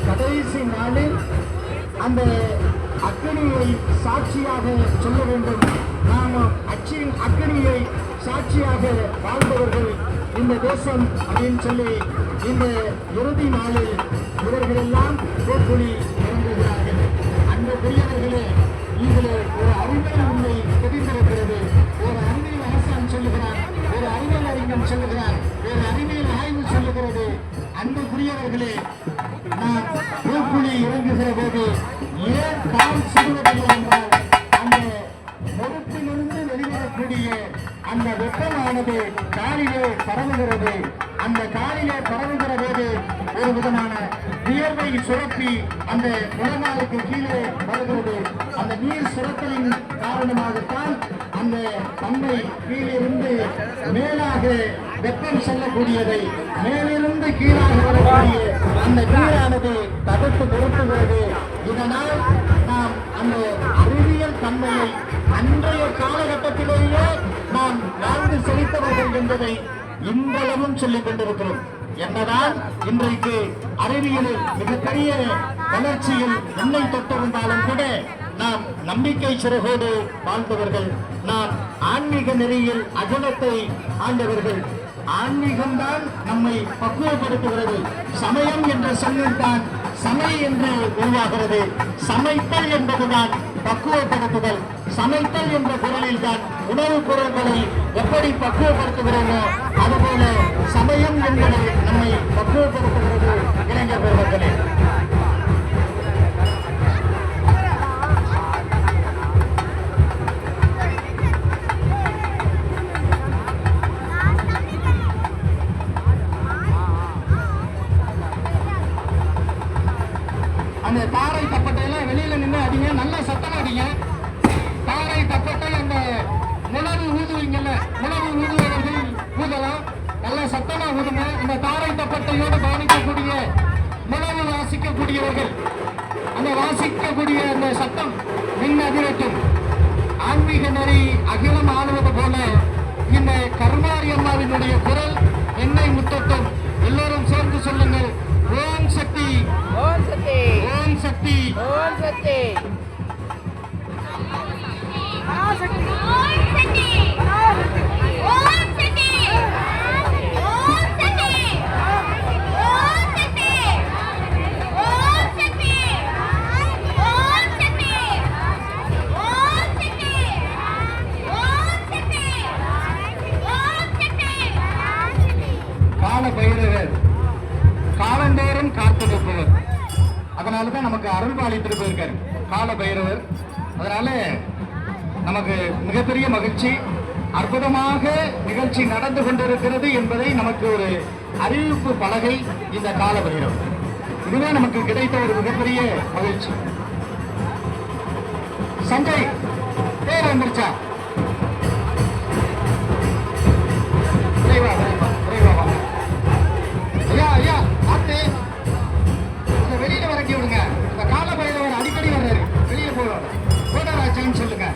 கடைசி நாளில் அந்த அக்கினியை சாட்சியாக சொல்ல வேண்டும். நாம் அக்கினியை சாட்சியாக வாழ்ந்தவர்கள் இந்த தேசம் அப்படின்னு சொல்லி இந்த இறுதி நாளில் இவர்கள் எல்லாம் போர்க்குழி இறங்குகிறார்கள். அந்த பெரியவர்களே, இதில் ஒரு அறிவியல் உண்மை தெரிந்திருக்கிறது. ஒரு அறிவியல் அரசாங்கம் சொல்லுகிறார், ஒரு அறிவியல் அறிஞன் சொல்லுகிறார், ஒரு அறிவியல் ஆய்வு சொல்லுகிறது. அன்புக்குரியவர்களே, நாம் போர்க்குழி இறங்குகிற போது ஏன் கால் சுடுவதில்லை என்றால் அந்த நெருப்பிலிருந்து வெளிவரக்கூடிய அந்த வெப்பமானது காலிலே பரவுகிறது. அந்த காலிலே பரவுகிற போது ஒரு விதமான வியர்வை சுரப்பி அந்த முழங்காலுக்கு கீழே வருகிறது. அந்த நீர் சுரத்தலின் காரணமாகத்தான் அந்த தன்மை கீழிருந்து மேலாக வெப்பம் செல்லக்கூடியதை மேலிருந்து கீழாக வரக்கூடிய அந்த நீரானது தடுத்து நிறுத்துகிறது. இதனால் நாம் அந்த அறிவியல் தன்மையை அன்றைய காலகட்டத்திலேயே நாம் வாழ்ந்து செலுத்தவர்கள் என்பதை இன்றளவும் சொல்லிக் கொண்டிருக்கிறோம். என்னதான் இன்றைக்கு அறிவியலில் மிகப்பெரிய வளர்ச்சியில் என்னை தொட்டிருந்தாலும் கூட நாம் நம்பிக்கை சிறகோடு வாழ்ந்தவர்கள், நாம் ஆன்மீக நெறியில் அகலத்தை ஆண்டவர்கள். ஆன்மீகம்தான் நம்மை பக்குவப்படுத்துகிறது. சமயம் என்ற சொல்லில்தான் சமை என்று உருவாகிறது. சமைத்தல் என்பதுதான் பக்குவப்படுத்துதல். சமைத்தல் என்ற பொருளில் தான் உணவுப் பொருட்களை எப்படி பக்குவப்படுத்துகிறோமோ அதுபோல சமயம் என்பது நம்மை பக்குவப்படுத்துகிறது. இளைஞர் பெருமக்களே, அந்த தாரை தப்பட்டையெல்லாம் வெளியில நின்று அடிங்க, நல்லா சத்தம் அடிங்க. தாரை தப்பட்டை அந்த முழவு ஊதுவீங்கல்ல, முழவு ஊதுவவர்கள் ஊதலாம், நல்லா சத்தமா ஊதுங்க. இந்த தாரை தப்பட்டையோடு கவனிக்கக்கூடிய முழவு வாசிக்கக்கூடியவர்கள் அந்த வாசிக்கக்கூடிய அந்த சத்தம் மின் அதிரட்டும். ஆன்மீக நெறி அகிலம் ஆளுவது போல இந்த கருமாரி அம்மாவினுடைய குரல் என்னை முத்தட்டும். எல்லோரும் சேர்ந்து சொல்லுங்கள், ஓம் சக்தி, ஓம் சக்தி, ஓம் சக்தி, ஓம் சக்தி, ஓம் சக்தி, ஓம் சக்தி, ஓம் சக்தி, ஓம் சக்தி, ஓம் சக்தி, ஓம் சக்தி, ஓம் சக்தி, ஓம் சக்தி, ஓம் சக்தி, ஓம் சக்தி. கால பைரவர் காலந்தோறும் காத்திருப்பவர். அதனாலதான் நமக்கு அருள் பாலித்து போயிருக்காரு கால பைரவர். அதனால நமக்கு மிகப்பெரிய மகிழ்ச்சி. அற்புதமாக நிகழ்ச்சி நடந்து கொண்டிருக்கிறது என்பதை நமக்கு ஒரு அறிவிப்பு பலகை இந்த கால பைரவர். இதுவே நமக்கு கிடைத்த ஒரு மிகப்பெரிய மகிழ்ச்சி. சஞ்சய் பேர் வந்துருச்சா? விரைவா விரைவா விரைவா வாங்க. ஐயா ஐயா ஆத்து வெளியில வரக்கி விடுங்க. இந்த கால பைரவர் அடிக்கடி வர்றாரு, வெளியே போடுவாங்க. போடாராச்சான்னு சொல்லுங்க.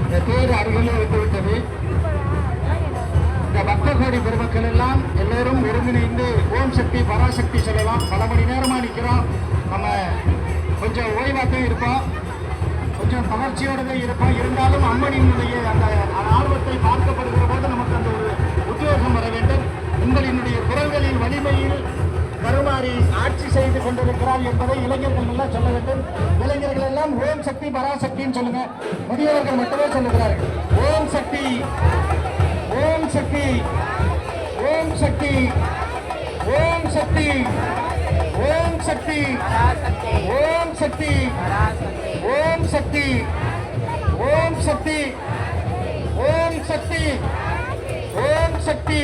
இந்த தேர் அருகிலே வந்துவிட்டது. இந்த பக்த கோடி பெருமக்கள் எல்லாம் எல்லோரும் ஒருங்கிணைந்து ஓம் சக்தி பராசக்தி சொல்லலாம். பல மணி நேரமா நிற்கிறோம். நம்ம கொஞ்சம் ஓய்வாத்தையும் இருப்போம், கொஞ்சம் பகர்ச்சியோடவே இருப்போம். இருந்தாலும் அம்மனினுடைய அந்த ஆர்வத்தை பார்க்கப்படுகிற போது நமக்கு அந்த ஒரு உத்வேகம் ஆட்சி செய்து கொண்டிருக்கிறார் என்பதை இளைஞர்கள் எல்லாம் சொல்ல வேண்டும். இளைஞர்கள் எல்லாம் ஓம் சக்தி பராசக்தின்னு சொல்லுங்க. முதியவர்கள் மட்டுமே சொல்லுகிறார்கள் ஓம் சக்தி, ஓம் சக்தி, ஓம் சக்தி, ஓம் சக்தி, ஓம் சக்தி, ஓம் சக்தி, ஓம் சக்தி, ஓம் சக்தி, ஓம் சக்தி, ஓம் சக்தி.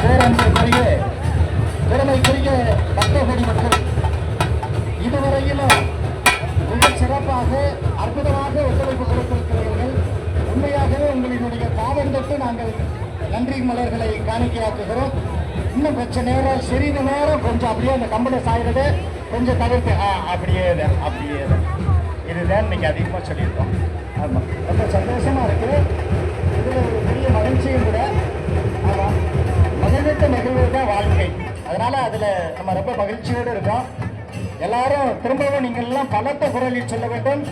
பேரன்புக்குரிய பெருமைக்குரிய பக்தகோடி மக்கள், இதுவரையிலும் மிகச் சிறப்பாக அற்புதமாக ஒத்துழைப்பு கொடுத்திருக்கிறீர்கள். உண்மையாகவே உங்களினுடைய பாதம் தொட்டு நாங்கள் நன்றி மலர்களை காணிக்கையாக்குகிறோம். இன்னும் கொஞ்ச நேரம், சிறிது நேரம் கொஞ்சம் அப்படியே அந்த கம்பளை சாயிறது கொஞ்சம் தவிர்த்து அப்படியே அப்படியே இதுதான் இன்னைக்கு அதிகமாக சொல்லியிருக்கோம். ஆமாம், ரொம்ப சந்தோஷமா இருக்கு. இதில் ஒரு பெரிய மகிழ்ச்சியும் கூட. ஆமாம், மகிழ்வித்த நிகழ்வு தான் வாழ்க்கை. அதனால அதில் நம்ம ரொம்ப மகிழ்ச்சியோடு இருக்கோம். எல்லாரும் திரும்பவும் நீங்கள் எல்லாம் பலத்த குரலில் சொல்ல வேண்டும்.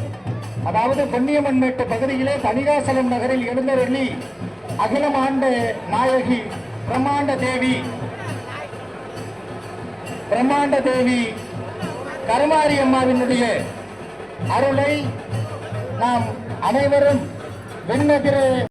அதாவது பொன்னியம்மன்மேட்டு பகுதியிலே தணிகாசலம் நகரில் எழுந்தருளி அகிலம் ஆண்ட நாயகி பிரம்மாண்ட தேவி கருமாரி அம்மாவினுடைய அருளை நாம் அனைவரும் விண்ணதிர